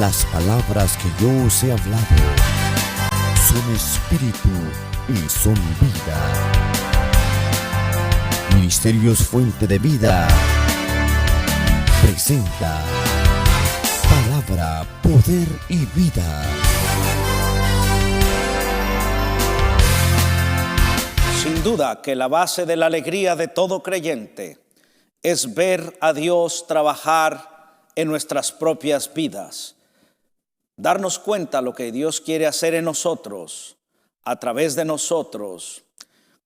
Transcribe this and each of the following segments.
Las palabras que yo os he hablado son espíritu y son vida. Ministerios Fuente de Vida presenta Palabra, Poder y Vida. Sin duda que la base de la alegría de todo creyente es ver a Dios trabajar en nuestras propias vidas. Darnos cuenta lo que Dios quiere hacer en nosotros, a través de nosotros,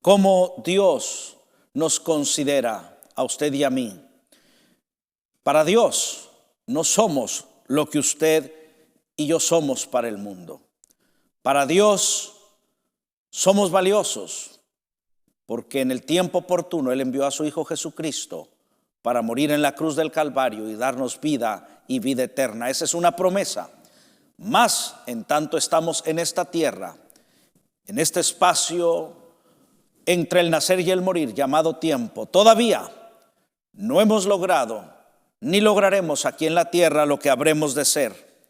cómo Dios nos considera a usted y a mí. Para Dios no somos lo que usted y yo somos para el mundo. Para Dios somos valiosos, porque en el tiempo oportuno Él envió a su Hijo Jesucristo para morir en la cruz del Calvario y darnos vida y vida eterna. Esa es una promesa. Más en tanto estamos en esta tierra, en este espacio entre el nacer y el morir llamado tiempo, todavía no hemos logrado ni lograremos aquí en la tierra lo que habremos de ser.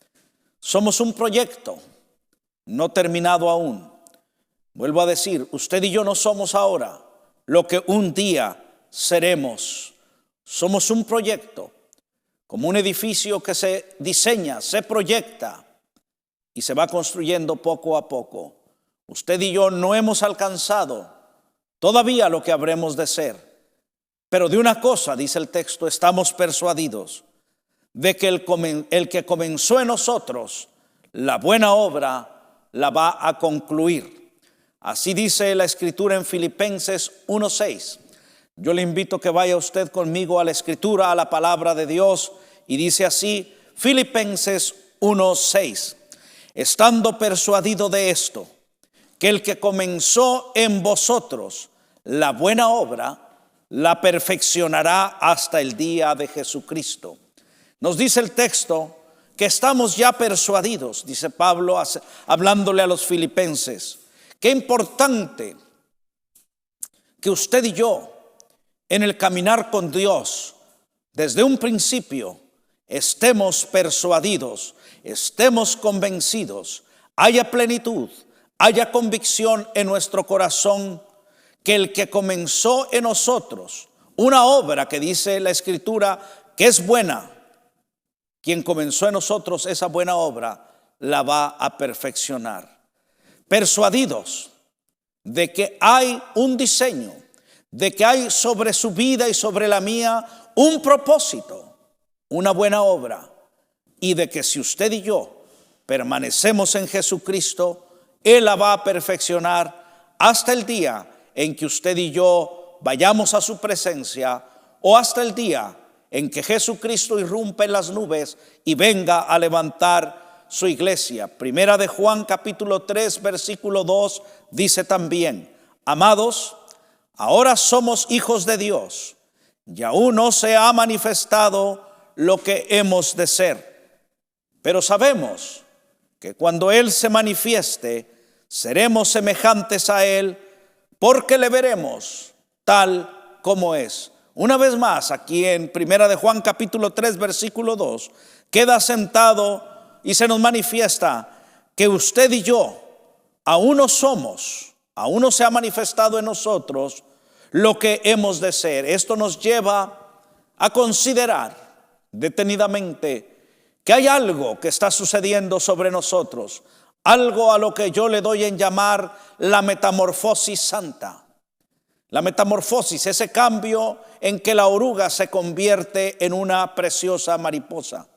Somos un proyecto no terminado aún. Vuelvo a decir, usted y yo no somos ahora lo que un día seremos. Somos un proyecto, como un edificio que se diseña, se proyecta y se va construyendo poco a poco. Usted y yo no hemos alcanzado todavía lo que habremos de ser. Pero de una cosa, dice el texto, estamos persuadidos de que el que comenzó en nosotros la buena obra la va a concluir. Así dice la Escritura en Filipenses 1:6. Yo le invito que vaya usted conmigo a la Escritura, a la palabra de Dios, y dice así, Filipenses 1:6. Estando persuadido de esto, que el que comenzó en vosotros la buena obra, la perfeccionará hasta el día de Jesucristo. Nos dice el texto que estamos ya persuadidos, dice Pablo hablándole a los filipenses. Qué importante que usted y yo, en el caminar con Dios, desde un principio, estemos persuadidos, estemos convencidos, haya plenitud, haya convicción en nuestro corazón, que el que comenzó en nosotros una obra que dice la Escritura que es buena, quien comenzó en nosotros esa buena obra la va a perfeccionar. Persuadidos de que hay un diseño, de que hay sobre su vida y sobre la mía un propósito, una buena obra, y de que si usted y yo permanecemos en Jesucristo, Él la va a perfeccionar hasta el día en que usted y yo vayamos a su presencia, o hasta el día en que Jesucristo irrumpe en las nubes y venga a levantar su iglesia. Primera de Juan capítulo 3 versículo 2 dice también, amados, ahora somos hijos de Dios y aún no se ha manifestado lo que hemos de ser, pero sabemos que cuando Él se manifieste seremos semejantes a Él, porque le veremos tal como es. Una vez más, aquí en Primera de Juan capítulo 3 versículo 2, queda sentado y se nos manifiesta que usted y yo aún no somos, aún no se ha manifestado en nosotros lo que hemos de ser. Esto nos lleva a considerar detenidamente que hay algo que está sucediendo sobre nosotros, algo a lo que yo le doy en llamar la metamorfosis santa. La metamorfosis, ese cambio en que la oruga se convierte en una preciosa mariposa.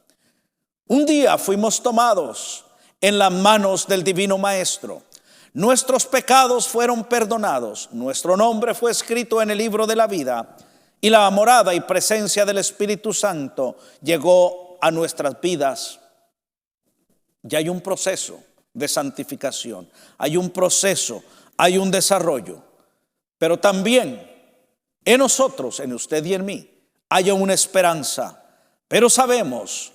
Un día fuimos tomados en las manos del Divino Maestro. Nuestros pecados fueron perdonados. Nuestro nombre fue escrito en el libro de la vida. Y la morada y presencia del Espíritu Santo llegó a nuestras vidas. Ya hay un proceso de santificación, hay un proceso, hay un desarrollo, pero también en nosotros, en usted y en mí, hay una esperanza. Pero sabemos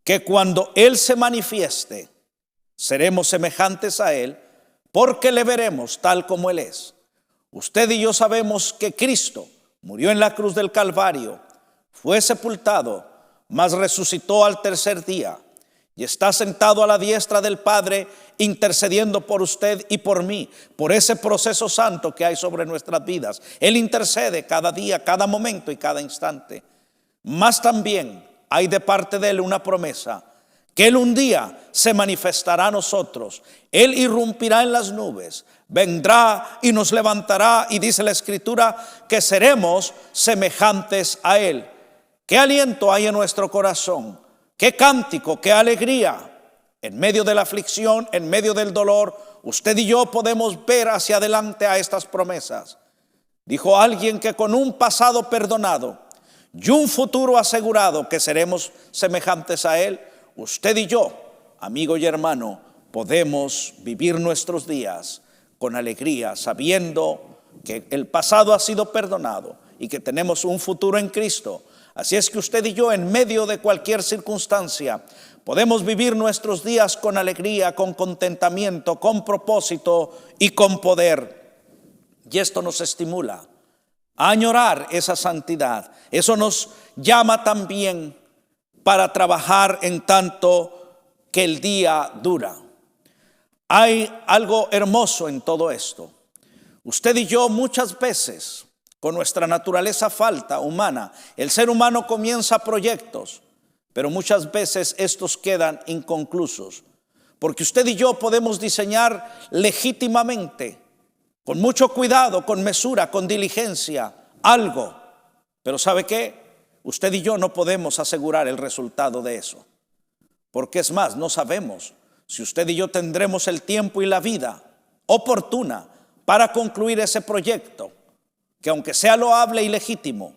que cuando Él se manifieste, seremos semejantes a Él, porque le veremos tal como Él es. Usted y yo sabemos que Cristo murió en la cruz del Calvario, fue sepultado, mas resucitó al tercer día y está sentado a la diestra del Padre, intercediendo por usted y por mí, por ese proceso santo que hay sobre nuestras vidas. Él intercede cada día, cada momento y cada instante. Más también hay de parte de Él una promesa, que Él un día se manifestará a nosotros. Él irrumpirá en las nubes, vendrá y nos levantará, y dice la Escritura que seremos semejantes a Él. ¿Qué aliento hay en nuestro corazón? ¿Qué cántico, qué alegría? En medio de la aflicción, en medio del dolor, usted y yo podemos ver hacia adelante a estas promesas. Dijo alguien que con un pasado perdonado y un futuro asegurado que seremos semejantes a Él, usted y yo, amigo y hermano, podemos vivir nuestros días con alegría, sabiendo que el pasado ha sido perdonado y que tenemos un futuro en Cristo. Así es que usted y yo, en medio de cualquier circunstancia, podemos vivir nuestros días con alegría, con contentamiento, con propósito y con poder. Y esto nos estimula a añorar esa santidad. Eso nos llama también para trabajar en tanto que el día dura. Hay algo hermoso en todo esto. Usted y yo muchas veces, con nuestra naturaleza falta humana, el ser humano comienza proyectos, pero muchas veces estos quedan inconclusos, porque usted y yo podemos diseñar legítimamente, con mucho cuidado, con mesura, con diligencia, algo, pero ¿sabe qué? Usted y yo no podemos asegurar el resultado de eso, porque es más, no sabemos si usted y yo tendremos el tiempo y la vida oportuna para concluir ese proyecto, que aunque sea loable y legítimo,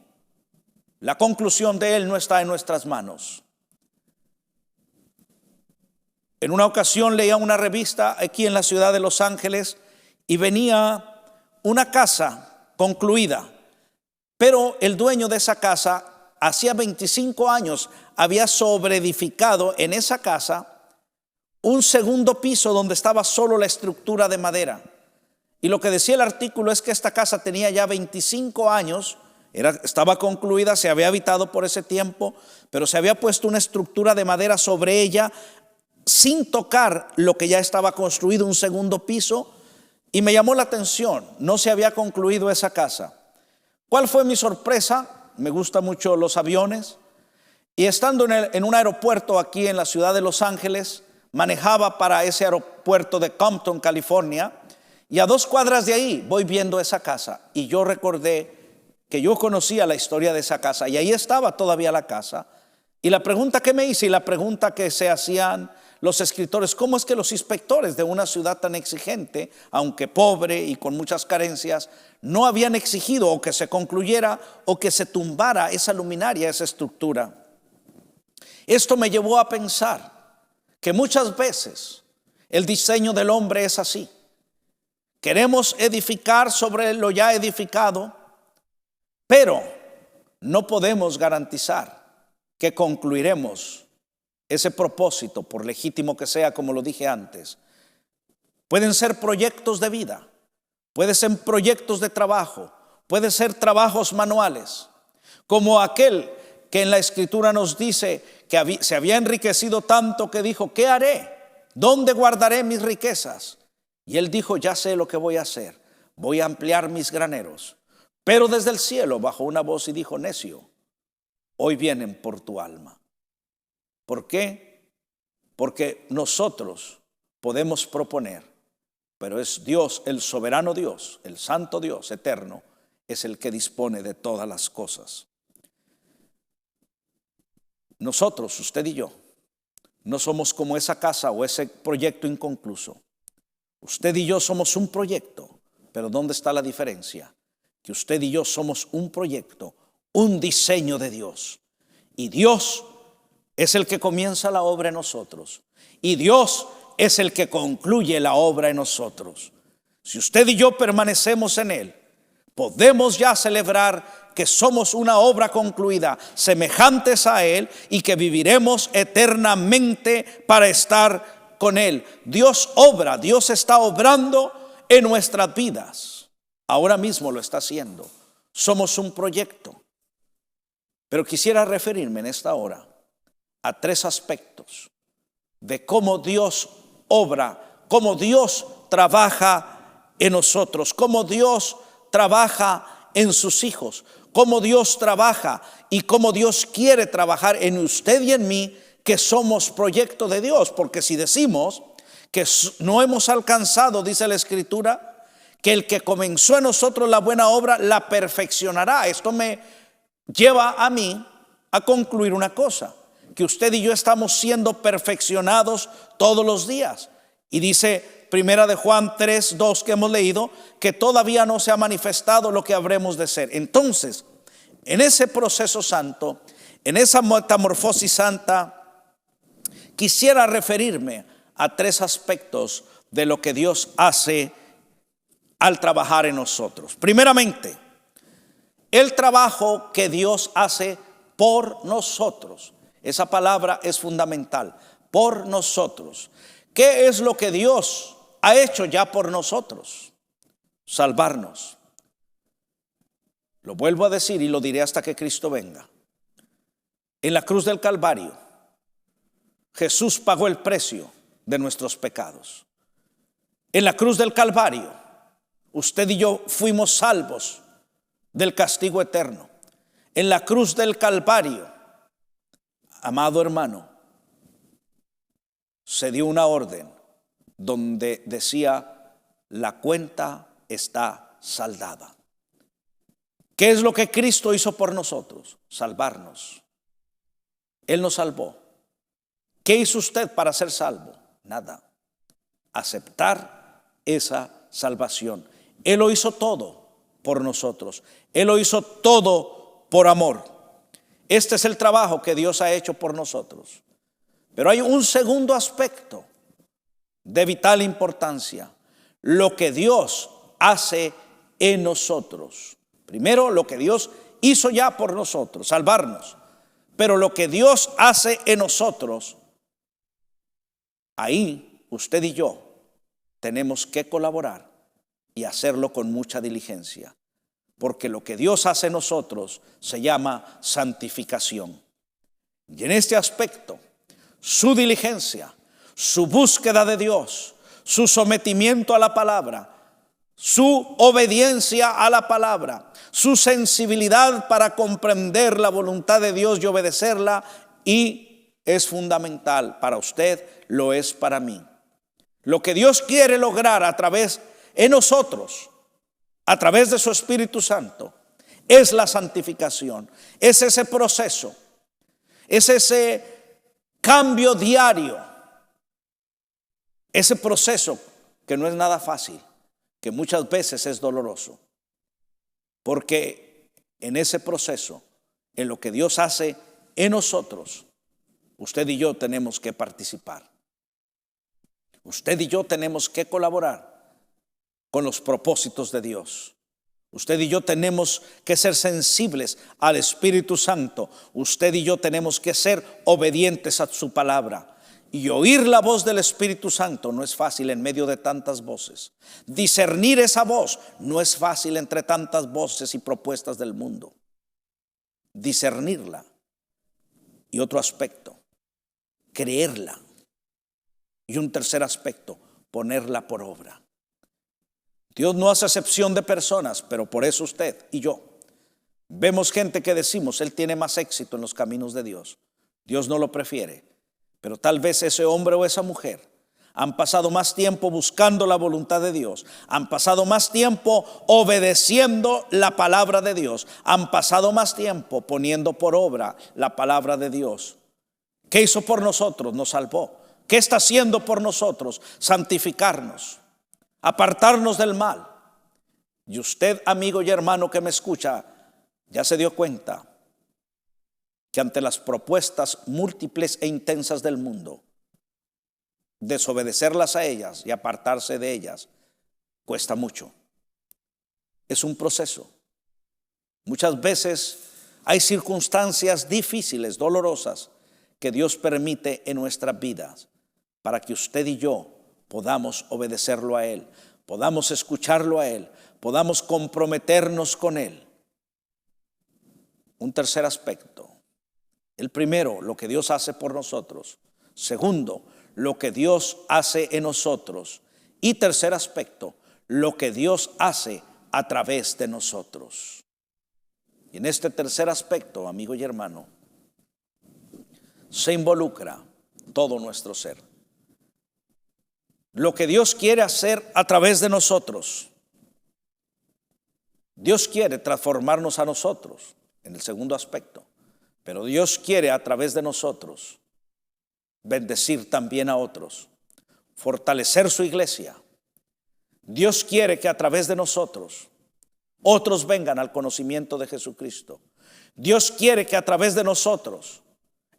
la conclusión de él no está en nuestras manos. En una ocasión leía una revista aquí en la ciudad de Los Ángeles y venía una casa concluida, pero el dueño de esa casa hacía 25 años había sobreedificado en esa casa un segundo piso donde estaba solo la estructura de madera. Y lo que decía el artículo es que esta casa tenía ya 25 años, estaba concluida, se había habitado por ese tiempo, pero se había puesto una estructura de madera sobre ella sin tocar lo que ya estaba construido, un segundo piso, y me llamó la atención, no se había concluido esa casa. ¿Cuál fue mi sorpresa? Me gustan mucho los aviones, y estando en un aeropuerto aquí en la ciudad de Los Ángeles, manejaba para ese aeropuerto de Compton, California, y a 2 cuadras de ahí voy viendo esa casa y yo recordé que yo conocía la historia de esa casa y ahí estaba todavía la casa. Y la pregunta que me hice y la pregunta que se hacían los escritores, ¿cómo es que los inspectores de una ciudad tan exigente, aunque pobre y con muchas carencias, no habían exigido o que se concluyera o que se tumbara esa luminaria, esa estructura? Esto me llevó a pensar que muchas veces el diseño del hombre es así. Queremos edificar sobre lo ya edificado, pero no podemos garantizar que concluiremos ese propósito, por legítimo que sea, como lo dije antes. Pueden ser proyectos de vida, pueden ser proyectos de trabajo, pueden ser trabajos manuales, como aquel que en la Escritura nos dice que se había enriquecido tanto que dijo, ¿qué haré? ¿Dónde guardaré mis riquezas? Y él dijo, ya sé lo que voy a hacer, voy a ampliar mis graneros. Pero desde el cielo bajó una voz y dijo, necio, hoy vienen por tu alma. ¿Por qué? Porque nosotros podemos proponer, pero es Dios, el soberano Dios, el santo Dios eterno, es el que dispone de todas las cosas. Nosotros, usted y yo, no somos como esa casa o ese proyecto inconcluso. Usted y yo somos un proyecto, pero ¿dónde está la diferencia? Que usted y yo somos un proyecto, un diseño de Dios. Y Dios es el que comienza la obra en nosotros. Y Dios es el que concluye la obra en nosotros. Si usted y yo permanecemos en Él, podemos ya celebrar que somos una obra concluida, semejantes a Él, y que viviremos eternamente para estar con Él. Dios obra, Dios está obrando en nuestras vidas. Ahora mismo lo está haciendo. Somos un proyecto. Pero quisiera referirme en esta hora a 3 aspectos de cómo Dios obra, cómo Dios trabaja en nosotros, cómo Dios trabaja en sus hijos, cómo Dios trabaja y cómo Dios quiere trabajar en usted y en mí, que somos proyecto de Dios. Porque si decimos que no hemos alcanzado, dice la Escritura, que el que comenzó en nosotros la buena obra la perfeccionará. Esto me lleva a mí a concluir una cosa, que usted y yo estamos siendo perfeccionados todos los días. Y dice Primera de Juan 3:2 que hemos leído, que todavía no se ha manifestado lo que habremos de ser. Entonces, en ese proceso santo, en esa metamorfosis santa, quisiera referirme a 3 aspectos de lo que Dios hace al trabajar en nosotros. Primeramente, el trabajo que Dios hace por nosotros. Esa palabra es fundamental, por nosotros. ¿Qué es lo que Dios ha hecho ya por nosotros? Salvarnos. Lo vuelvo a decir y lo diré hasta que Cristo venga. En la cruz del Calvario, Jesús pagó el precio de nuestros pecados. En la cruz del Calvario, usted y yo fuimos salvos del castigo eterno. En la cruz del Calvario, amado hermano, se dio una orden donde decía: la cuenta está saldada. ¿Qué es lo que Cristo hizo por nosotros? Salvarnos. Él nos salvó. ¿Qué hizo usted para ser salvo? Nada. Aceptar esa salvación. Él lo hizo todo por nosotros. Él lo hizo todo por amor. Este es el trabajo que Dios ha hecho por nosotros. Pero hay un segundo aspecto de vital importancia: lo que Dios hace en nosotros. Primero, lo que Dios hizo ya por nosotros, salvarnos. Pero lo que Dios hace en nosotros, ahí usted y yo tenemos que colaborar y hacerlo con mucha diligencia. Porque lo que Dios hace en nosotros se llama santificación. Y en este aspecto, su diligencia, su búsqueda de Dios, su sometimiento a la palabra, su obediencia a la palabra, su sensibilidad para comprender la voluntad de Dios y obedecerla, y es fundamental para usted, lo es para mí. Lo que Dios quiere lograr a través de nosotros, a través de su Espíritu Santo, es la santificación. Es ese proceso, es ese cambio diario, ese proceso que no es nada fácil, que muchas veces es doloroso. Porque en ese proceso, en lo que Dios hace en nosotros, usted y yo tenemos que participar. Usted y yo tenemos que colaborar con los propósitos de Dios. Usted y yo tenemos que ser sensibles al Espíritu Santo. Usted y yo tenemos que ser obedientes a su palabra. Y oír la voz del Espíritu Santo no es fácil en medio de tantas voces. Discernir esa voz no es fácil entre tantas voces y propuestas del mundo. Discernirla. Y otro aspecto, creerla. Y un tercer aspecto, ponerla por obra. Dios no hace excepción de personas, pero por eso usted y yo vemos gente que decimos: él tiene más éxito en los caminos de Dios. Dios no lo prefiere. Pero tal vez ese hombre o esa mujer han pasado más tiempo buscando la voluntad de Dios, han pasado más tiempo obedeciendo la palabra de Dios, han pasado más tiempo poniendo por obra la palabra de Dios. ¿Qué hizo por nosotros? Nos salvó. ¿Qué está haciendo por nosotros? Santificarnos, apartarnos del mal. Y usted, amigo y hermano que me escucha, ya se dio cuenta que ante las propuestas múltiples e intensas del mundo, desobedecerlas a ellas y apartarse de ellas cuesta mucho. Es un proceso. Muchas veces hay circunstancias difíciles, dolorosas, que Dios permite en nuestras vidas para que usted y yo podamos obedecerlo a Él, podamos escucharlo a Él, podamos comprometernos con Él. Un tercer aspecto. El primero, lo que Dios hace por nosotros. Segundo, lo que Dios hace en nosotros. Y tercer aspecto, lo que Dios hace a través de nosotros. Y en este tercer aspecto, amigo y hermano, se involucra todo nuestro ser. Lo que Dios quiere hacer a través de nosotros. Dios quiere transformarnos a nosotros en el segundo aspecto, pero Dios quiere a través de nosotros bendecir también a otros, fortalecer su iglesia. Dios quiere que a través de nosotros otros vengan al conocimiento de Jesucristo. Dios quiere que a través de nosotros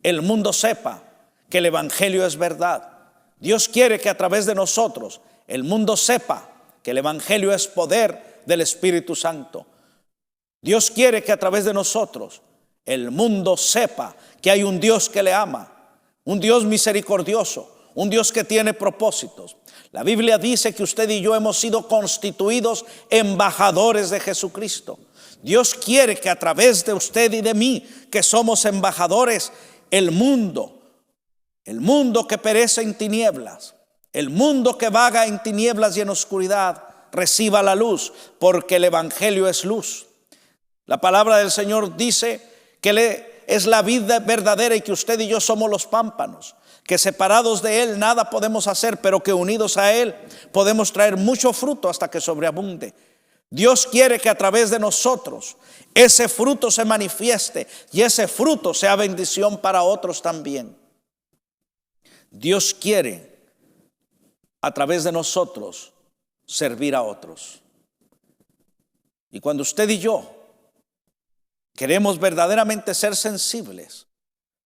el mundo sepa que el evangelio es verdad. Dios quiere que a través de nosotros el mundo sepa que el evangelio es poder del Espíritu Santo. Dios quiere que a través de nosotros el mundo sepa que hay un Dios que le ama, un Dios misericordioso, un Dios que tiene propósitos. La Biblia dice que usted y yo hemos sido constituidos embajadores de Jesucristo. Dios quiere que a través de usted y de mí, que somos embajadores, el mundo que perece en tinieblas, el mundo que vaga en tinieblas y en oscuridad, reciba la luz, porque el evangelio es luz. La palabra del Señor dice que Él es la vida verdadera y que usted y yo somos los pámpanos, que separados de Él nada podemos hacer, pero que unidos a Él podemos traer mucho fruto hasta que sobreabunde. Dios quiere que a través de nosotros ese fruto se manifieste y ese fruto sea bendición para otros también. Dios quiere a través de nosotros servir a otros. Y cuando usted y yo queremos verdaderamente ser sensibles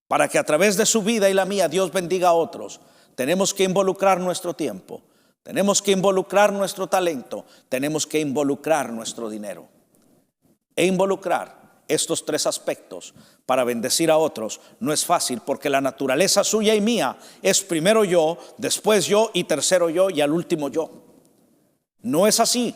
para que a través de su vida y la mía Dios bendiga a otros, tenemos que involucrar nuestro tiempo, tenemos que involucrar nuestro talento, tenemos que involucrar nuestro dinero. E involucrar estos tres aspectos para bendecir a otros no es fácil, porque la naturaleza suya y mía es primero yo, después yo y tercero yo y al último yo. No es así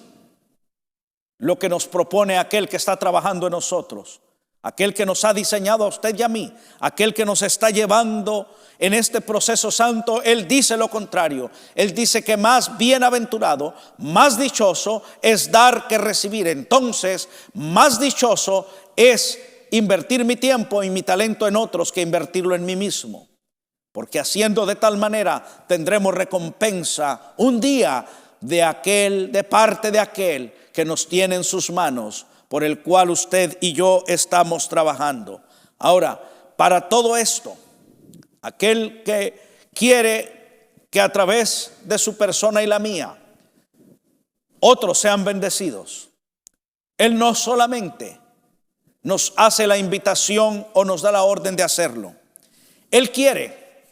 lo que nos propone aquel que está trabajando en nosotros, aquel que nos ha diseñado a usted y a mí, aquel que nos está llevando en este proceso santo. Él dice lo contrario. Él dice que más bienaventurado, más dichoso es dar que recibir. Entonces, más dichoso es invertir mi tiempo y mi talento en otros que invertirlo en mí mismo, porque haciendo de tal manera tendremos recompensa un día de parte de aquel que nos tiene en sus manos, por el cual usted y yo estamos trabajando. Ahora, para todo esto, aquel que quiere que a través de su persona y la mía otros sean bendecidos, Él no solamente nos hace la invitación o nos da la orden de hacerlo. Él quiere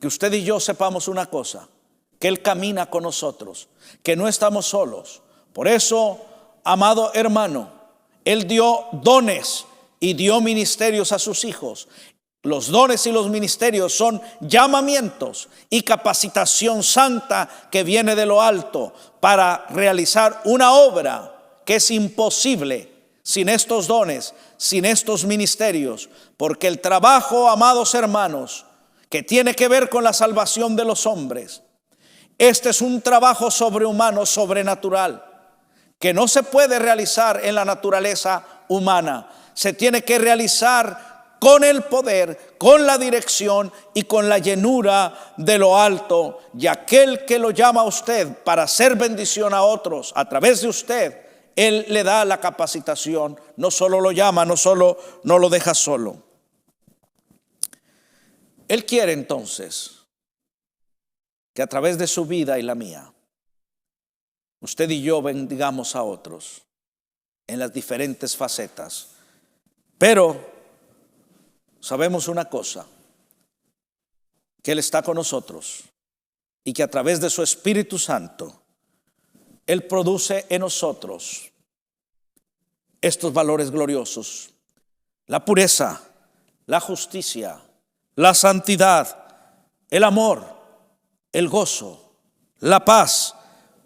que usted y yo sepamos una cosa, que Él camina con nosotros, que no estamos solos. Por eso, amado hermano, Él dio dones y dio ministerios a sus hijos. Los dones y los ministerios son llamamientos y capacitación santa que viene de lo alto para realizar una obra que es imposible sin estos dones, sin estos ministerios. Porque el trabajo, amados hermanos, que tiene que ver con la salvación de los hombres, este es un trabajo sobrehumano, sobrenatural, que no se puede realizar en la naturaleza humana. Se tiene que realizar con el poder, con la dirección y con la llenura de lo alto. Y aquel que lo llama a usted para hacer bendición a otros a través de usted, Él le da la capacitación. No solo lo llama, no lo deja solo. Él quiere entonces que a través de su vida y la mía, usted y yo bendigamos a otros en las diferentes facetas. Pero sabemos una cosa, que Él está con nosotros y que a través de su Espíritu Santo, Él produce en nosotros estos valores gloriosos: la pureza, la justicia, la santidad, el amor, el gozo, la paz,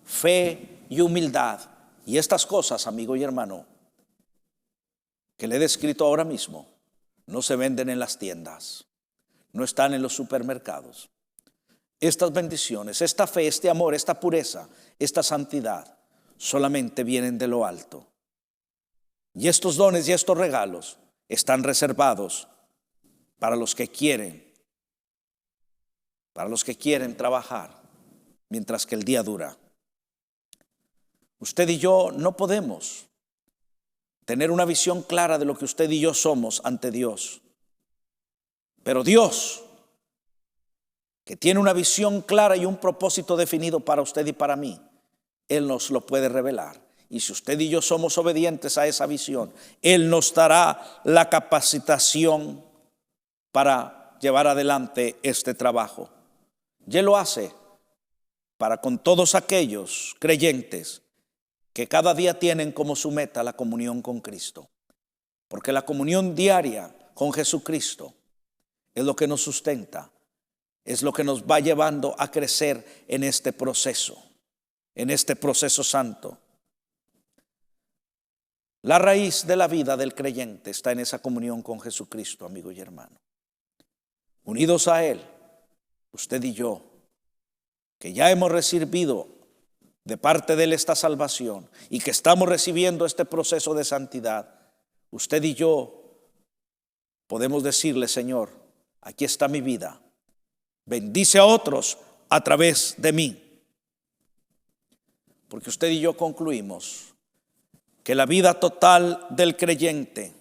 fe y humildad. Y estas cosas, amigo y hermano, que le he descrito ahora mismo, no se venden en las tiendas, no están en los supermercados. Estas bendiciones, esta fe, este amor, esta pureza, esta santidad, solamente vienen de lo alto. Y estos dones y estos regalos están reservados para los que quieren trabajar mientras que el día dura. Usted y yo no podemos tener una visión clara de lo que usted y yo somos ante Dios. Pero Dios, que tiene una visión clara y un propósito definido para usted y para mí, Él nos lo puede revelar. Y si usted y yo somos obedientes a esa visión, Él nos dará la capacitación para llevar adelante este trabajo. Y Él lo hace para con todos aquellos creyentes que cada día tienen como su meta la comunión con Cristo. Porque la comunión diaria con Jesucristo es lo que nos sustenta, es lo que nos va llevando a crecer en este proceso santo. La raíz de la vida del creyente está en esa comunión con Jesucristo, amigo y hermano. Unidos a Él, usted y yo, que ya hemos recibido de parte de Él esta salvación y que estamos recibiendo este proceso de santidad, usted y yo podemos decirle: Señor, aquí está mi vida, bendice a otros a través de mí. Porque usted y yo concluimos que la vida total del creyente,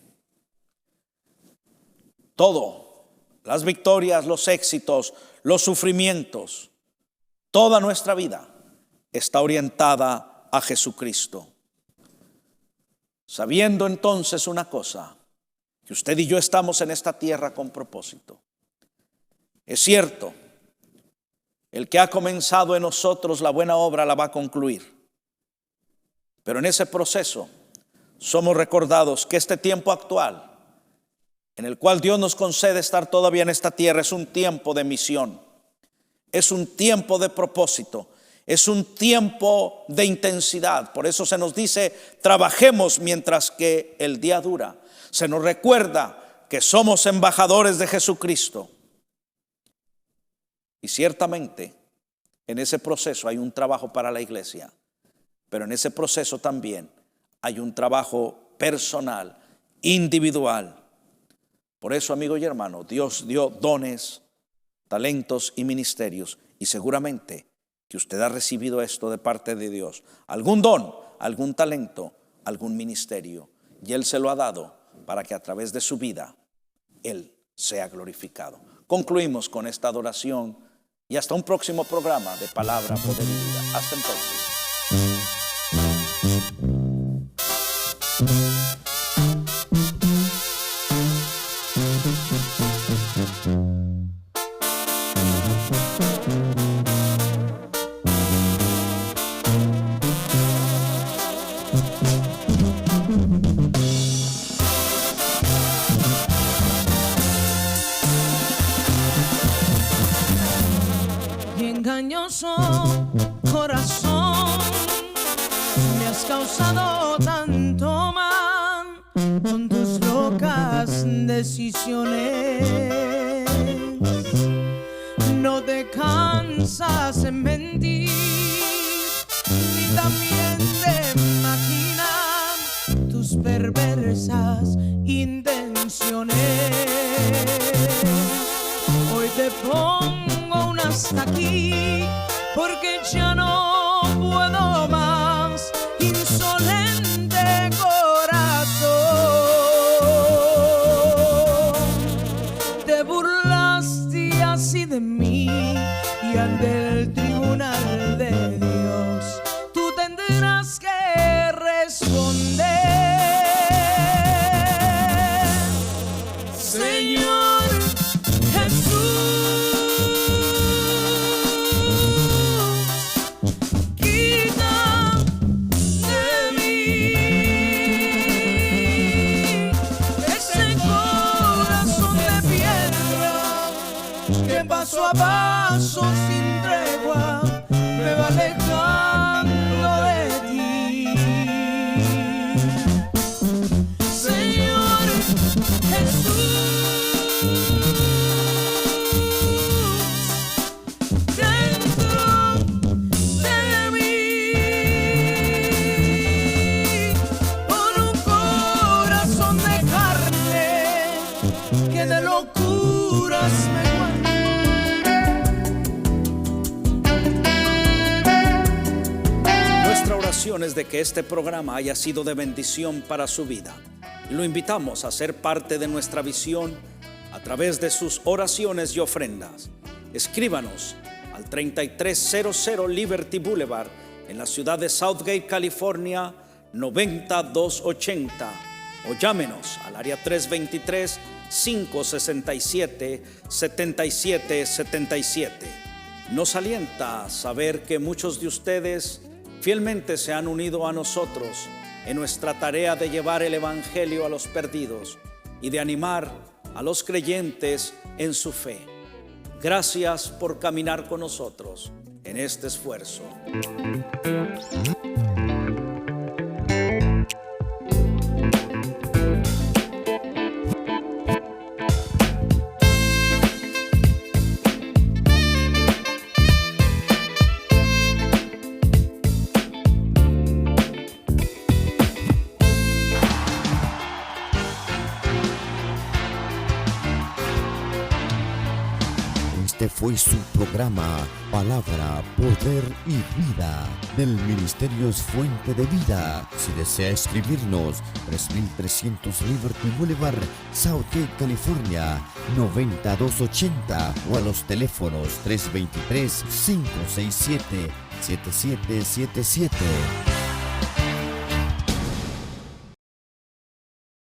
todo, las victorias, los éxitos, los sufrimientos, toda nuestra vida está orientada a Jesucristo. Sabiendo entonces una cosa, que usted y yo estamos en esta tierra con propósito. Es cierto, el que ha comenzado en nosotros la buena obra la va a concluir. Pero en ese proceso somos recordados que este tiempo actual, en el cual Dios nos concede estar todavía en esta tierra, es un tiempo de misión, es un tiempo de propósito, es un tiempo de intensidad. Por eso se nos dice: trabajemos mientras que el día dura. Se nos recuerda que somos embajadores de Jesucristo. Y ciertamente en ese proceso hay un trabajo para la iglesia, pero en ese proceso también hay un trabajo personal, individual. Por eso, amigo y hermano, Dios dio dones, talentos y ministerios, y seguramente que usted ha recibido esto de parte de Dios, algún don, algún talento, algún ministerio, y Él se lo ha dado para que a través de su vida Él sea glorificado. Concluimos con esta adoración y hasta un próximo programa de Palabra, Poder y Vida. Hasta entonces. Engañoso corazón, me has causado tanto mal con tus locas decisiones. No te cansas en mentir, ni también de maquinar tus perversas intenciones. Hoy te pongo un hasta aquí, porque ya no puedo más, insolente corazón. Te burlaste así de mí, y ante el tribunal de Dios tú tendrás que responder. Señor Jesús, paso a paso sin tregua me va alejando de ti. Señor Jesús, de que este programa haya sido de bendición para su vida. Y lo invitamos a ser parte de nuestra visión a través de sus oraciones y ofrendas. Escríbanos al 3300 Liberty Boulevard en la ciudad de Southgate, California, 90280, o llámenos al área 323-567-7777. Nos alienta saber que muchos de ustedes fielmente se han unido a nosotros en nuestra tarea de llevar el Evangelio a los perdidos y de animar a los creyentes en su fe. Gracias por caminar con nosotros en este esfuerzo. Este fue su programa Palabra, Poder y Vida del Ministerio Fuente de Vida. Si desea escribirnos, 3300 Liberty Boulevard, Southgate, California, 90280, o a los teléfonos 323-567-7777.